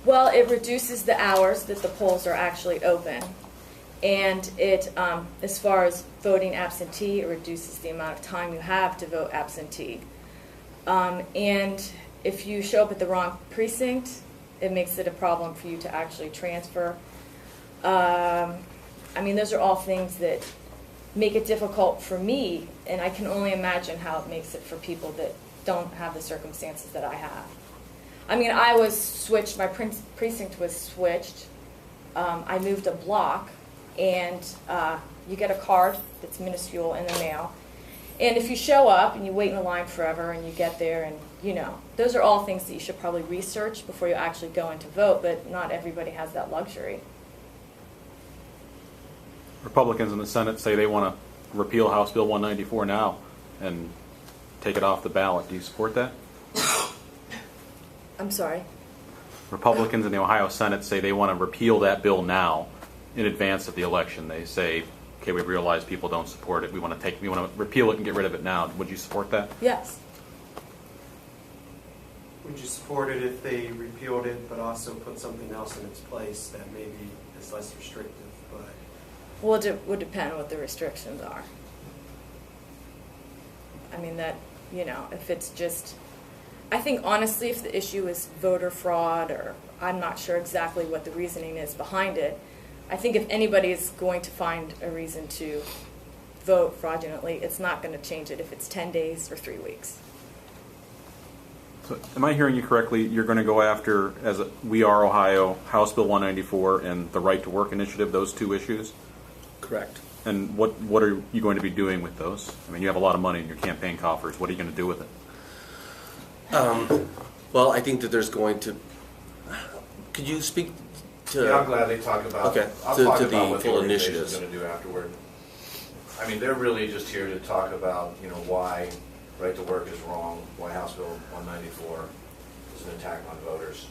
Well, it reduces the hours that the polls are actually open. And it, as far as voting absentee, it reduces the amount of time you have to vote absentee. And if you show up at the wrong precinct, it makes it a problem for you to actually transfer. I mean, those are all things that make it difficult for me, and I can only imagine how it makes it for people that don't have the circumstances that I have. I mean, I was switched, my precinct was switched. I moved a block, and you get a card that's minuscule in the mail. And if you show up and you wait in the line forever and you get there, and you know, those are all things that you should probably research before you actually go in to vote, but not everybody has that luxury. Republicans in the Senate say they want to repeal House Bill 194 now and take it off the ballot. Do you support that? I'm sorry? Republicans in the Ohio Senate say they want to repeal that bill now in advance of the election. They say, okay, we realize people don't support it. We want to repeal it and get rid of it now. Would you support that? Yes. Would you support it if they repealed it but also put something else in its place that maybe is less restrictive? But Well, it would depend what the restrictions are. I mean, that, you know, if it's just, I think honestly, if the issue is voter fraud, or I'm not sure exactly what the reasoning is behind it, I think if anybody is going to find a reason to vote fraudulently, it's not going to change it if it's 10 days or 3 weeks. So, am I hearing you correctly? You're going to go after, as We Are Ohio, House Bill 194 and the Right to Work Initiative, those two issues? Correct. And what are you going to be doing with those? I mean, you have a lot of money in your campaign coffers. What are you going to do with it? Well, I think that there's going to. Could you speak to? Yeah, I'll gladly talk about. Okay. I'll to talk the about what the full organization initiatives. is going to do afterward. I mean, they're really just here to talk about, you know, why right to work is wrong, why House Bill 194 is an attack on voters,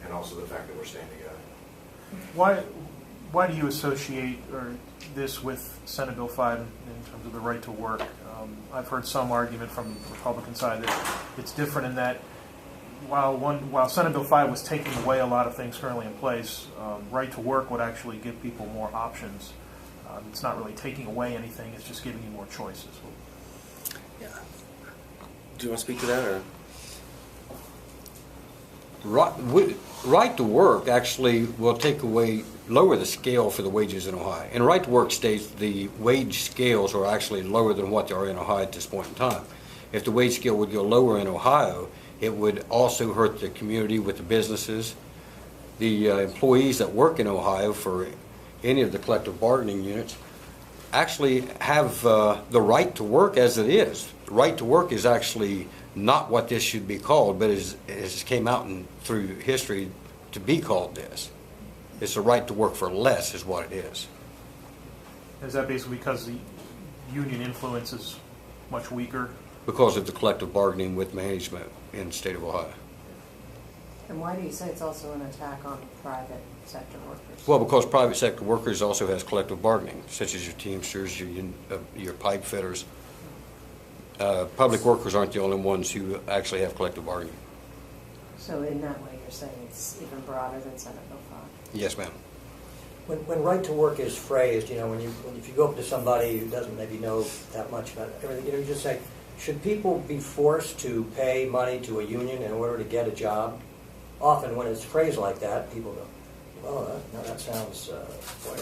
and also the fact that we're staying together. Why do you associate this with Senate Bill 5 in terms of the right to work? I've heard some argument from the Republican side that it's different in that while Senate Bill 5 was taking away a lot of things currently in place, right to work would actually give people more options. It's not really taking away anything, it's just giving you more choices. Yeah. Do you want to speak to that, or? Right to work actually will lower the scale for the wages in Ohio. In right to work states, the wage scales are actually lower than what they are in Ohio at this point in time. If the wage scale would go lower in Ohio, it would also hurt the community with the businesses. The employees that work in Ohio for any of the collective bargaining units actually have the right to work as it is. The right to work is actually not what this should be called, but it came out through history to be called this. It's the right to work for less is what it is. Is that basically because the union influence is much weaker? Because of the collective bargaining with management in the state of Ohio. And why do you say it's also an attack on private sector workers? Well, because private sector workers also has collective bargaining, such as your Teamsters, your pipe fitters. Public workers aren't the only ones who actually have collective bargaining. So in that way, you're saying it's even broader than Senate Bill 5? Yes, ma'am. When right to work is phrased, you know, if you go up to somebody who doesn't maybe know that much about everything, you know, you just say, should people be forced to pay money to a union in order to get a job? Often when it's phrased like that, people go, oh, no, that sounds, boy,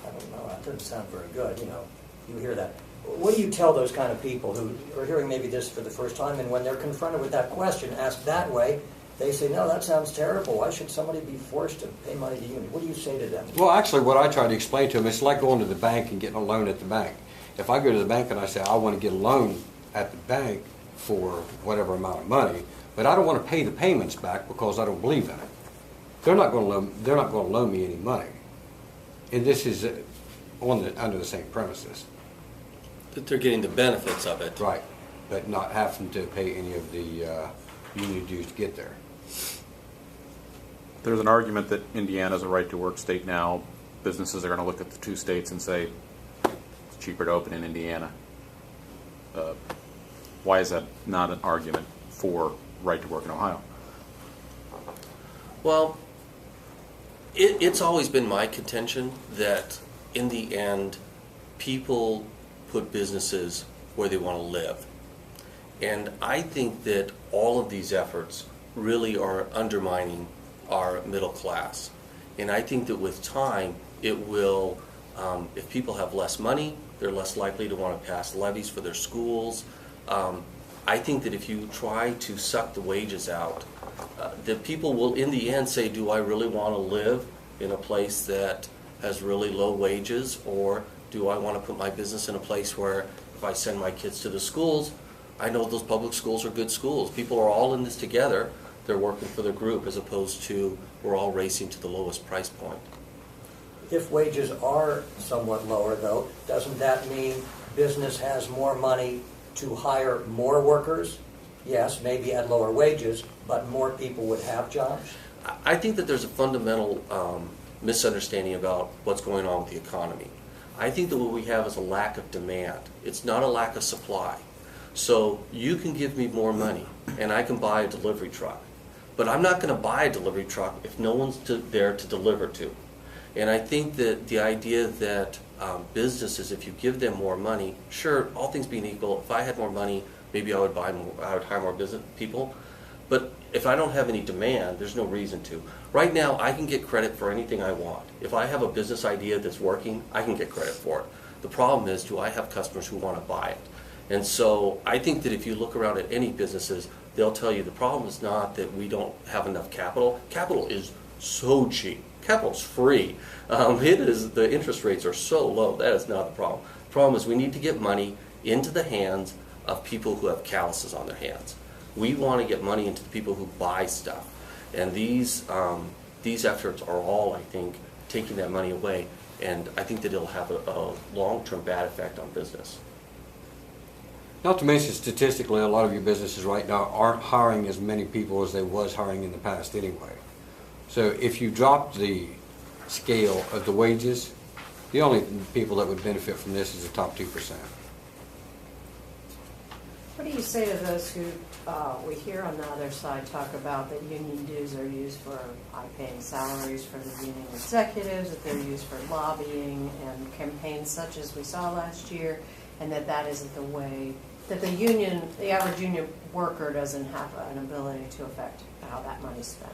I don't know, that doesn't sound very good, you know, you hear that. What do you tell those kind of people who are hearing maybe this for the first time, and when they're confronted with that question asked that way, they say, no, that sounds terrible. Why should somebody be forced to pay money to union? What do you say to them? Well, actually, what I try to explain to them, it's like going to the bank and getting a loan at the bank. If I go to the bank and I say, I want to get a loan at the bank for whatever amount of money, but I don't want to pay the payments back because I don't believe in it. They're not going to loan me any money. And this is under the same premises. That they're getting the benefits of it. Right, but not having to pay any of the union dues to get there. There's an argument that Indiana's a right-to-work state now. Businesses are going to look at the two states and say it's cheaper to open in Indiana. Why is that not an argument for right to work in Ohio? Well, it's always been my contention that in the end, people put businesses where they want to live. And I think that all of these efforts really are undermining our middle class. And I think that with time, it will, if people have less money, they're less likely to want to pass levies for their schools. I think that if you try to suck the wages out, that people will in the end say, do I really want to live in a place that has really low wages, or do I want to put my business in a place where if I send my kids to the schools, I know those public schools are good schools. People are all in this together. They're working for the group as opposed to we're all racing to the lowest price point. If wages are somewhat lower, though, doesn't that mean business has more money to hire more workers? Yes, maybe at lower wages, but more people would have jobs? I think that there's a fundamental misunderstanding about what's going on with the economy. I think that what we have is a lack of demand. It's not a lack of supply. So you can give me more money and I can buy a delivery truck. But I'm not going to buy a delivery truck if no one's there to deliver to. And I think that the idea that businesses, if you give them more money, sure, all things being equal, if I had more money, maybe I would hire more business people. But if I don't have any demand, there's no reason to. Right now, I can get credit for anything I want. If I have a business idea that's working, I can get credit for it. The problem is, do I have customers who want to buy it? And so I think that if you look around at any businesses, they'll tell you the problem is not that we don't have enough capital. Capital is so cheap. Capital's free. The interest rates are so low. That is not the problem. The problem is we need to get money into the hands of people who have calluses on their hands. We want to get money into the people who buy stuff. And these efforts are all, I think, taking that money away. And I think that it'll have a long-term bad effect on business. Not to mention, statistically, a lot of your businesses right now aren't hiring as many people as they was hiring in the past anyway. So if you drop the scale of the wages, the only people that would benefit from this is the top 2%. What do you say to those who, we hear on the other side talk about that union dues are used for high-paying salaries for the union executives, that they're used for lobbying and campaigns such as we saw last year, and that isn't the way, that the average union worker doesn't have an ability to affect how that money's spent?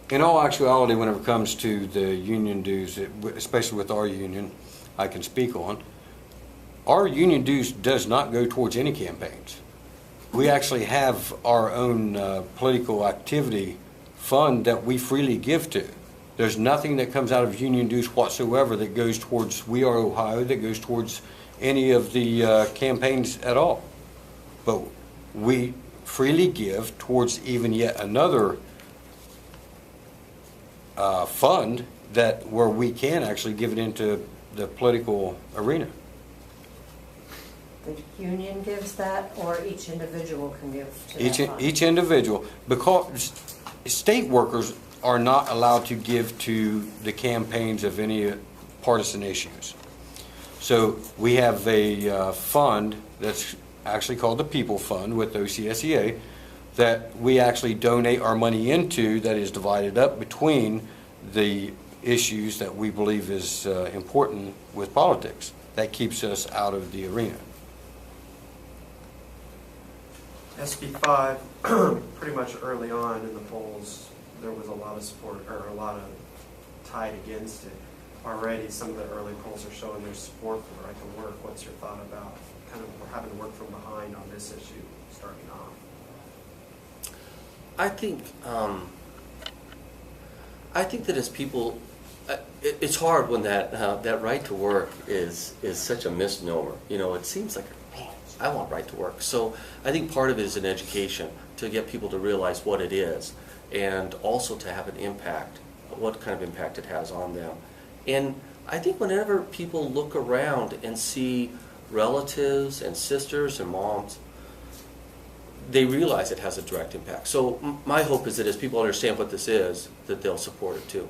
In all actuality, when it comes to the union dues, especially with our union, I can speak on, our union dues does not go towards any campaigns. We actually have our own political activity fund that we freely give to. There's nothing that comes out of union dues whatsoever that goes towards We Are Ohio, that goes towards any of the campaigns at all. But we freely give towards even yet another fund where we can actually give it into the political arena. The union gives that, or each individual can give to that fund? Each individual, because state workers are not allowed to give to the campaigns of any partisan issues. So we have a fund that's actually called the People Fund with OCSEA that we actually donate our money into, that is divided up between the issues that we believe is important with politics. That keeps us out of the arena. SB 5, pretty much early on in the polls, there was a lot of support, or a lot of tide against it. Already, some of the early polls are showing their support for right to work. What's your thought about kind of having to work from behind on this issue starting off? I think that as people, it's hard when that right to work is such a misnomer. You know, it seems like, man, I want right to work. So I think part of it is an education to get people to realize what it is, and also to have an impact, what kind of impact it has on them. And I think whenever people look around and see relatives and sisters and moms, they realize it has a direct impact. So my hope is that as people understand what this is, that they'll support it too.